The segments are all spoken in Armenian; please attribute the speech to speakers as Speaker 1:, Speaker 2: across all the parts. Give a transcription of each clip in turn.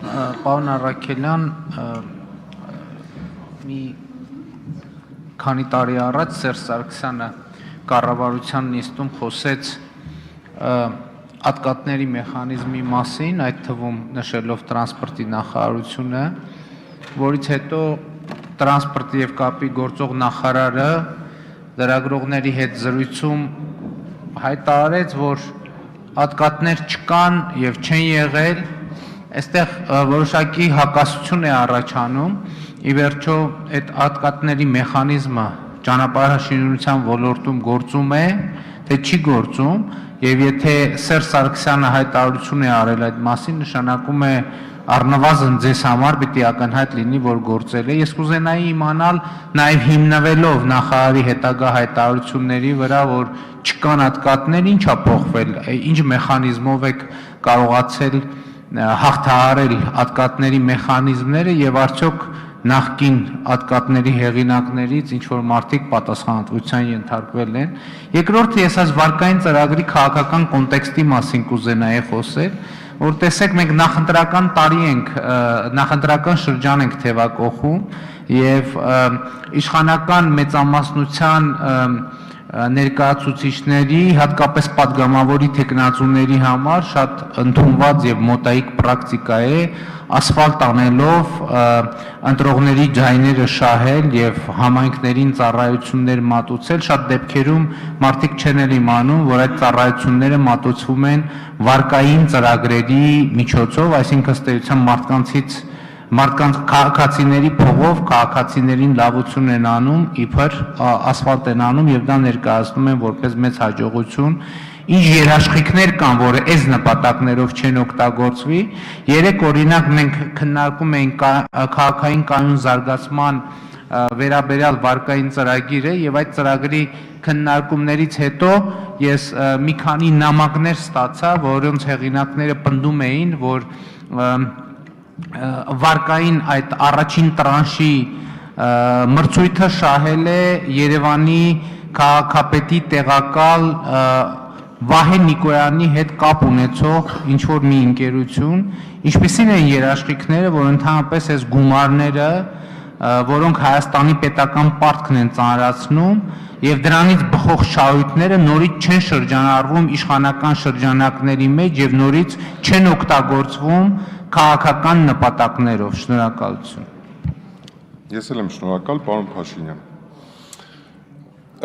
Speaker 1: Պարոն Առաքելյան, մի քանի տարի առաջ Սերժ Սարգսյանը կառավարության նիստում խոսեց ատկատների մեխանիզմի մասին, այդ թվում նշելով տրանսպորտի նախարարությունը, որից հետո տրանսպորտի եւ կապի գործող նախարարը լրագրողների հետ զրույցում հայտարարեց, որ ատկատներ չկան եւ չեն եղել, այստեղ որոշակի հակասություն է առաջանում, ի վերջո այդ ատկատների մեխանիզմը ճանապարհաշինության ոլորտում գործում է, թե չի գործում, եւ եթե Սերժ Սարգսյանը հայտարարություն է արել այդ մասին, նշանակում է առնվազն ձեզ համար պիտի ակնհայտ լինի, որ գործել է։ Ես կուզենայի իմանալ նաեւ հիմնվելով նախարարի հետագա հայտարարությունների վրա, որ չկան ատկատներ, ինչ է փոխվել, ինչ մեխանիզմով եք կարողացել հաղթահարել ատկատների մեխանիզմները եւ արդյոք նախկին ատկատների հեղինակներից ինչ որ մարդիկ պատասխանատվության ենթարկվել են։ Երկրորդը ես այս վարկային ծրագրի քաղաքական կոնտեքստի մասին կուզենայի խոսել, որ տեսեք մենք նախընտրական տարի ենք, նախընտրական շրջան ենք թևակողում եւ իշխանական մեծամասնության ներկայացուցիչների, հատկապես падգամավորի տեխնացուների համար շատ ընդունված եւ մոտայիկ պրակտիկա է ասֆալտ անելով ընտրողների ջայները շահել եւ համայնքներին ծառայություններ մատուցել, շատ դեպքերում մարդիկ չեն էլ իմանում, որ այդ ծառայությունները մատուցվում են վարկային ծրագրերի միջոցով, այսինքն ըստ էության մարդկանց քաղաքացիների փողով քաղաքացիներին լավություն են անում, իբր ասֆալտ են անում եւ դա ներկայացնում են որպես մեծ հաջողություն։ Ինչ երաշխիքներ կան, որ այս նպատակներով չեն օգտագործվի։ Երեք օրինակ մենք քննարկում էինք քաղաքային կանոն զարգացման վերաբերյալ վարկային ծրագիրը եւ այդ ծրագրի քննարկումներից հետո ես մի քանի նամակներ ստացա, որոնց հեղինակները պնդում էին, որ վարկային այդ առաջին տրանշի մրցույթը շահել է Երևանի քաղաքապետի տեղակալ Վահե Նիկոյանի հետ կապ ունեցող ինչ որ մի ընկերություն, ինչպիսին են երաշխիքները, որ ընդհանրապես այս գումարները, որոնք Հայաստանի պետական պարտքն են ծանրացնում եւ դրանից բխող շահույթները նորից չեն շրջանառվում իշխանական շրջանակների մեջ եւ նորից չեն օգտագործվում քաղաքական նպատակներով։ Շնորհակալություն։
Speaker 2: Ես էլ եմ շնորհակալ, պարոն Փաշինյան։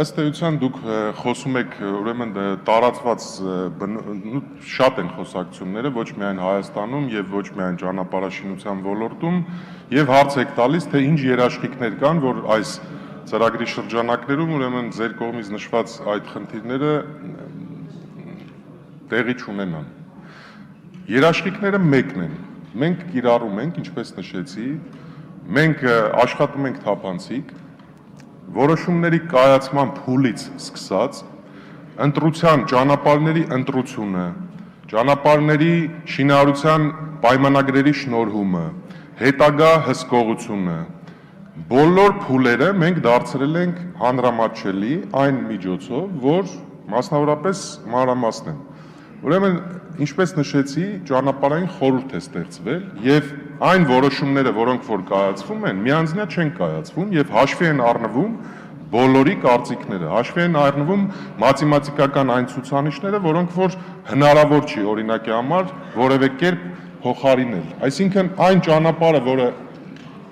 Speaker 2: Ըստ էության դուք խոսում եք ուրեմն տարածված շատ են խոսակցությունները ոչ միայն Հայաստանում եւ ոչ միայն ճանապարհաշինության ոլորտում եւ հարց եք տալիս թե ինչ երաշխիքներ կան, որ այս ծրագրի շրջանակներում ուրեմն ձեր կողմից նշված այդ խնդիրները տեղի չունենան։ Երաշխիքները մեկն են։ Մենք կիրառում ենք, ինչպես նշեցի, մենք աշխատում ենք թափանցիկ, որոշումների կայացման փուլից սկսած, ընտրության ճանապարհների ընտրությունը, ճանապարհների շինարարության պայմանագրերի շնորհումը, հետագա հսկողությունը, բոլոր փուլերը մենք դարձրել ենք հանրամատչելի այն միջոցով, որ մասնավորապես մանրամասն են։ Ուրեմն, ինչպես նշեցի, ճանապարհային խորհուրդ է ստեղծվել եւ այն որոշումները, որոնք որ կայացվում են, միանձնյա չեն կայացվում եւ հաշվի են առնվում բոլորի կարծիքները, հաշվի են առնվում մաթեմատիկական այն ցուցանիշները, որոնք որ հնարավոր չի օրինակի համար որևէ կերպ փոխարինել։ Այսինքն այն ճանապարհը, որը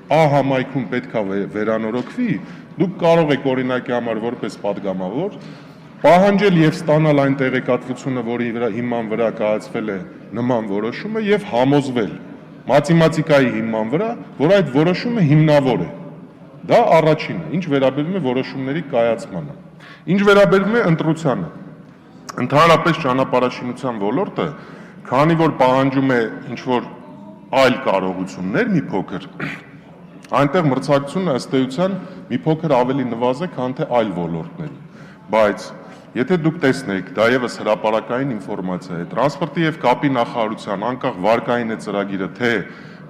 Speaker 2: A համայնքում պետքա վերանորոգվի, դուք կարող եք օրինակի համար որպես падգամավոր պահանջել եւ ստանալ այն տեղեկատվությունը, որի հիման վրա կայացվել է նման որոշումը եւ համոզվել մաթեմատիկայի հիման վրա, որ այդ որոշումը հիմնավոր է։ Դա առաջինը, ինչ վերաբերում է որոշումների կայացմանը։ Ինչ վերաբերում է ընտրությանը, ընդհանրապես ճանապարհաշինության ոլորտը, քանի որ պահանջում է ինչ որ այլ կարողություններ մի փոքր, այնտեղ մրցակցությունը ըստ էության մի փոքր ավելի նվազ է, քան թե այլ ոլորտների, բայց եթե դուք տեսնեք, դա եւս հրապարակային ինֆորմացիա է, տրանսպորտի եւ կապի նախարարության անկախ վարկային է ծրագիրը, թե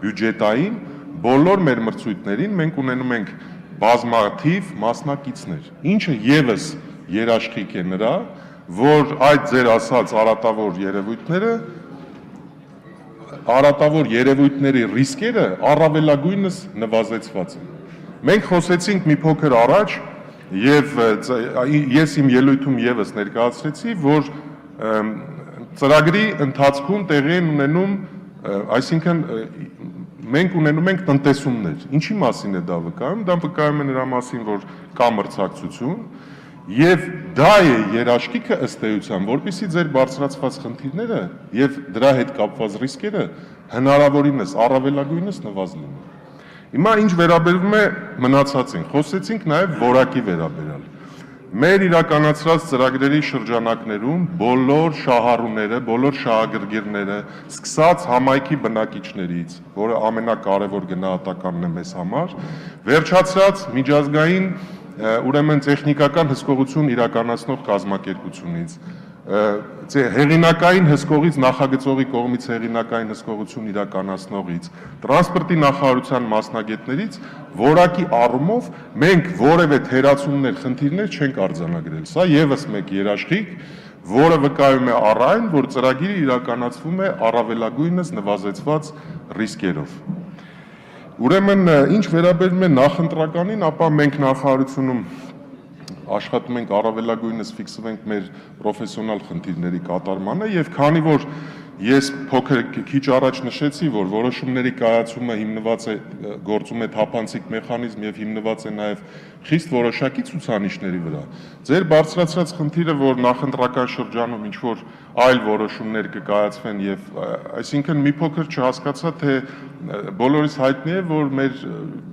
Speaker 2: բյուջետային, բոլոր մեր մրցույթներին մենք ունենում ենք բազմաթիվ մասնակիցներ, ինչը եւս երաշխիք է նրա, որ այդ ձեր ասած արատավոր երևույթները արատավոր երևույթների ռիսկերը առավելագույնս նվազեցված են։ Մենք խոսեցինք մի փոքր առաջ եւ ես իմ ելույթում եւս ներկայացրեցի, որ ծրագրի ընթացքում տեղի են ունենում, այսինքն մենք ունենում ենք տնտեսումներ։ Ինչի մասին է դա վկայում։ Դա վկայում է նրա մասին, որ կա մրցակցություն եւ դա է երաշխիքը ըստ էության, որպեսզի ձեր բարձրացված խնդիրները եւ դրա հետ կապված ռիսկերը հնարավորինս առավելագույնս նվազ լինեն։ Հիմա ինչ վերաբերում է մնացածին, խոսեցինք նաեւ որակի վերաբերյալ։ Մեր իրականացրած ծրագրերի շրջանակներում բոլոր շահառուները, բոլոր շահագրգիռները, սկսած համայնքի բնակիչներից, որը ամենակարևոր գնահատականն է մեզ համար, վերջացրած միջազգային ուրեմն տեխնիկական հսկողություն իրականացնող կազմակերպությունից, հեղինակային հսկողից նախագծողի կողմից հեղինակային հսկողություն իրականացնողից, տրանսպորտի նախարարության մասնագետներից, որակի առումով մենք որևէ թերացումներ, խնդիրներ չենք արձանագրել։ Սա եւս մեկ երաշխիք, որը վկայում է առ այն, որ ծրագիրը իրականացվում է առավելագույնս նվազեցված ռիսկերով։ Ուրեմն, ինչ վերաբերում է նախընտրականին, ապա մենք նախարարությունում աշխատում ենք առավելագույնս ֆիքսվենք մեր պրոֆեսիոնալ խնդիրների կատարմանը եւ քանի որ ես փոքր քիչ առաջ նշեցի, որ որոշումների կայացումը հիմնված է գործում է թափանցիկ մեխանիզմ եւ հիմնված է նաեւ խիստ որոշակի ցուցանիշների վրա։ Ձեր բարձրացրած խնդիրը, որ նախընտրական շրջանում ինչ որ այլ որոշումներ կկայացվեն եւ այսինքն մի փոքր չհասկացա, թե բոլորիս հայտնի է, որ մեր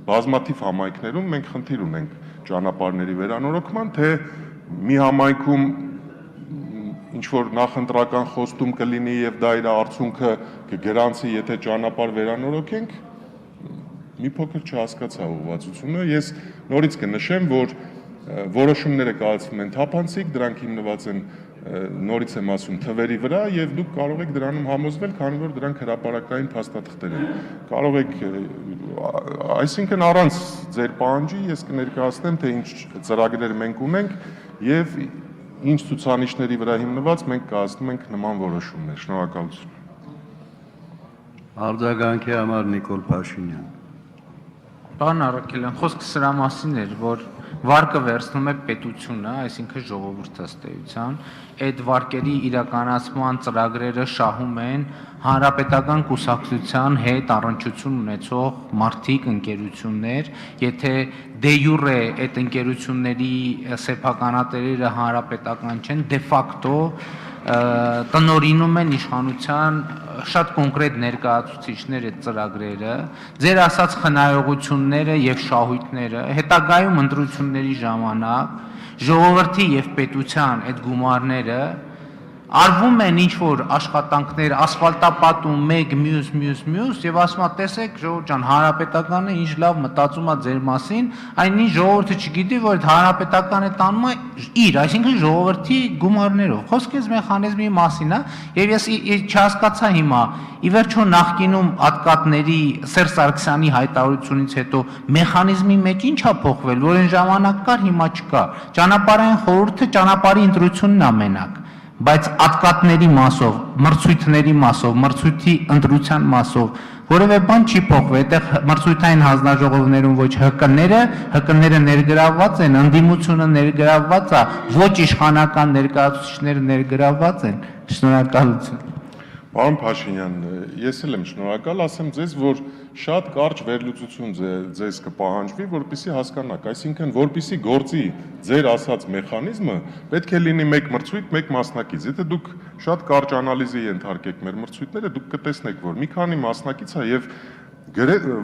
Speaker 2: բազմաթիվ համայնքներում մենք խնդիր ունենք ճանապարհների վերանորոգման, թե մի համայնքում ինչ որ նախընտրական խոստում կլինի եւ դա իր արդյունքը կգրանցի, եթե ճանապարհ վերանորոգենք, մի փոքր չհասկացա ուղղվածությունը։ Ես նորից կնշեմ, որ որոշումները կայացվում են թափանցիկ, դրանք հիմնված են նորից եմ ասում թվերի վրա եւ դուք կարող եք դրանում համոզվել, քանի որ դրանք հրապարակային փաստաթղթեր են։ Կարող եք, այսինքն առանց ձեր պահանջի ես կներկայացնեմ, թե ինչ ծրագրեր մենք ունենք եւ ինչ ցուցանիշների վրա հիմնված մենք կայացնում ենք նման որոշումներ։ Շնորհակալություն։
Speaker 3: Արձագանքի համար Նիկոլ Փաշինյան։
Speaker 1: Պարոն Առաքելյան, խոսքը սրա մասին էր, որ վարկը վերցնում է պետությունը, այսինքն ժողովուրդը ըստ էության, այդ վարկերի իրականացման ծրագրերը շահում են հանրապետական կուսակցության հետ առնչություն ունեցող մարդիկ, ընկերություններ, եթե դե յուրե այդ ընկերությունների սեփականատերերը հանրապետական չեն, դե ֆակտո տնօրինում են իշխանության շատ կոնկրետ ներկայացուցիչներ այդ ծրագրերը, ձեր ասած խնայողությունները եւ շահույթները հետագայում ընտրությունների ժամանակ ժողովրդի եւ պետության այդ գումարները արվում են ինչ որ աշխատանքներ, ասֆալտապատում մեկ մյուս եւ ասում է տեսեք ժողովուրդ ջան, հանրապետականը ինչ լավ մտածում է ձեր մասին, այնինչ ժողովուրդը չգիտի, որ այդ հանրապետականը տանում է իր, այսինքն ժողովրդի գումարներով։ Խոսքը մեխանիզմի մասին է եւ ես չհասկացա հիմա, ի վերջո նախկինում ատկատների Սերժ Սարգսյանի հայտարարությունից հետո մեխանիզմի մեջ ինչ է փոխվել, որ այն ժամանակ կար, հիմա չկա։ Ճանապարհային խորհուրդը ճանապարհի ընտրությունն է մենակ, բայց ատկատների մասով, մրցույթների մասով, մրցույթի ընտրության մասով որևէ բան չի փոխվել, այդտեղ մրցույթային հանձնաժողովներում ոչ ՀԿ-ները ներգրավված են, ընդդիմությունը ներգրավված է, ոչ իշխանական ներկայացուցիչները ներգրավված են։ Շնորհակալություն։
Speaker 2: Պարոն Փաշինյան, ես էլ եմ շնորհակալ, ասեմ ձեզ, որ շատ կարճ վերլուծություն ձեզ կպահանջվի, որպեսզի հասկանաք, այսինքն որպեսզի գործի ձեր ասած մեխանիզմը, պետք է լինի մեկ մրցույթ, մեկ մասնակից։ Եթե դուք շատ կարճ անալիզի ենթարկեք մեր մրցույթները, դուք կտեսնեք, որ մի քանի մասնակից է եւ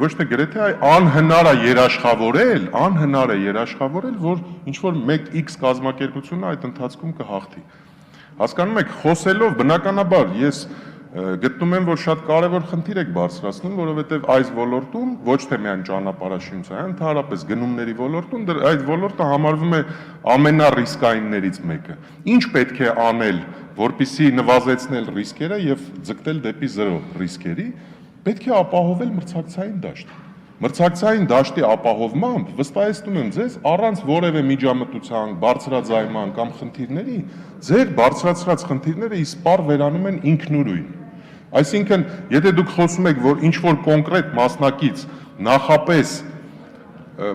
Speaker 2: ոչ թե գրեթե անհնար է երաշխավորել, որ ինչ որ մեկ X կազմակերպությունը այդ ընթացքում կհաղթի։ Հասկանում եք, խոսելով բնականաբար ես գտնում եմ, որ շատ կարևոր խնդիր եք բարձրացնում, որովհետև այս ոլորտում ոչ թե միայն ճանապարհաշինության, ընդհանրապես գնումների ոլորտում այդ ոլորտը համարվում է ամենառիսկայիններից մեկը։ Ինչ պետք է անել, որպեսզի նվազեցնել ռիսկերը եւ ձգտել դեպի զերո ռիսկերի, պետք է ապահովել մրցակցային դաշտ։ Մրցակցային դաշտի ապահովմամբ վստահեցնում եմ ձեզ, առանց որևէ միջամտության, բարձրաձայնման կամ խնդիրների, ձեր բարձրացրած խնդիրները իսպառ վերանում են ինքնուրույն։ Այսինքն, եթե դուք խոսում եք, որ ինչ-որ կոնկրետ մասնակից նախապես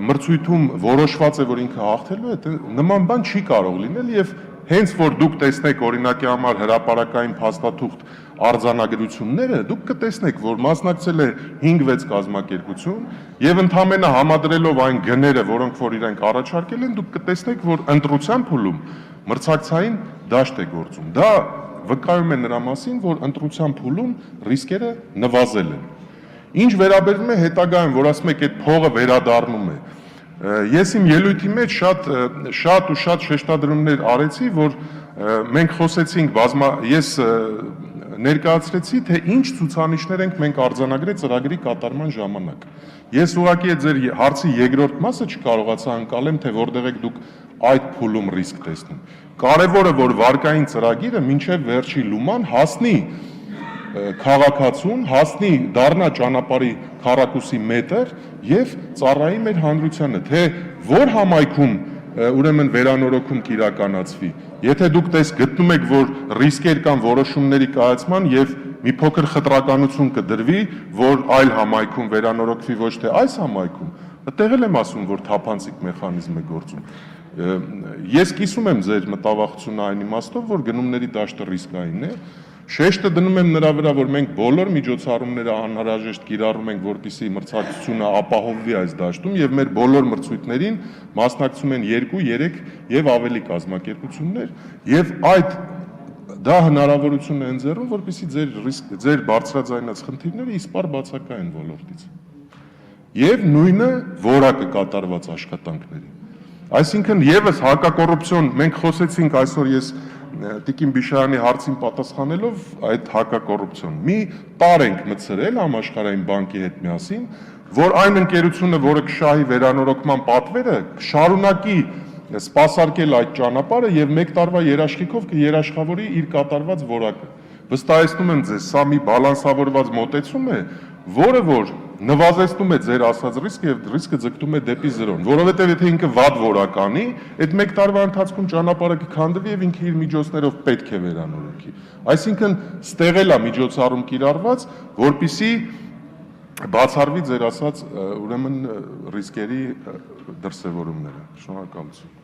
Speaker 2: մրցույթում որոշված է, որ ինքը հաղթելու է, նման բան չի կարող լինել եւ հենց որ դուք տեսնեք օրինակի համար հրապարակային փաստաթուղթ արձանագրությունները, դուք կտեսնեք, որ մասնակցել է 5-6 կազմակերպություն եւ ընդամենը համադրելով այն գները, որոնք որ իրենք առաջարկել են, դուք կտեսնեք, որ ընտրության փուլում մրցակցային դաշտ է գործում։ Դա վկայում է նրա մասին, որ ընտրության փուլում ռիսկերը նվազել են։ Ինչ վերաբերում է հետագայում, որ ասում եք, այդ փողը վերադառնում է։ Ես իմ ելույթի մեջ շատ շեշտադրումներ արեցի, որ մենք խոսեցինք ես ներկայացրեցի, թե ինչ ցուցանիշներ ենք մենք արձանագրել ծրագրի կատարման ժամանակ։ Ես ուղղակի ձեր հարցի երկրորդ մասը չկարողացա անցալեմ, թե որտեղ եք դուք այդ փուլում ռիսկ տեսնում։ Կարևորը, որ վարկային ծրագիրը մինչև վերջի լուման հասնի քաղաքացուն, հասնի դառնա ճանապարհի քառակուսի մետր եւ ծառայի մեր հանրությանը, թե որ համայնքում ուրեմն վերանորոգում կիրականացվի։ Եթե դուք գտնում եք, որ ռիսկեր կան որոշումների կայացման եւ մի փոքր խտրականություն կդրվի, որ այլ համայնքում վերանորոգվի, ոչ թե այս համայնքում, այդտեղ եմ ասում, որ թափանցիկ մեխանիզմ է գործում։ Ես կիսում եմ ձեր մտավախությունը այն իմաստով, որ գնումների դաշտը ռիսկային է։ Շեշտը դնում եմ նրա վրա, որ մենք բոլոր միջոցառումները անհրաժեշտ կիրառում ենք, որպեսզի մրցակցությունը ապահովվի այս դաշտում եւ մեր բոլոր մրցույթներին մասնակցում են 2-3 եւ ավելի կազմակերպություններ եւ դա հնարավորություն է ընձեռում, որպեսզի ձեր բարձրաձայնած խնդիրները իսպառ բացակայեն ոլորտից։ Եվ նույնը որակը կատարված աշխատանքների։ Այսինքն եւս հակակոռուպցիոն մենք խոսեցինք այսօր ես Տիկին Բիշարյանի հարցին պատասխանելով այդ հակակոռուպցիոն մի տարր ենք մտցրել համաշխարհային բանկի հետ միասին, որ այն ընկերությունը, որը կշահի վերանորոգման պատվերը, շարունակի սպասարկել այդ ճանապարհը եւ 1 տարվա երաշխիքով կերաշխավորի իր կատարված որակը։ Վստահեցնում եմ ձեզ, սա մի բալանսավորված մոտեցում է, որը որ նվազեցնում է ձեր ասած ռիսկը եւ ռիսկը ձգտում է դեպի 0, որովհետեւ եթե ինքը վատ որակ անի, այդ 1 տարվա ընթացքում ճանապարհը կքանդվի եւ ինքը իր միջոցներով պետք է վերանորոգի։ Այսինքն ստեղ էլ է միջոցառում կիրառված, որպիսի բացառվի ձեր ասած ուրեմն ռիսկերի դրսևորումները։ Շնորհակալություն։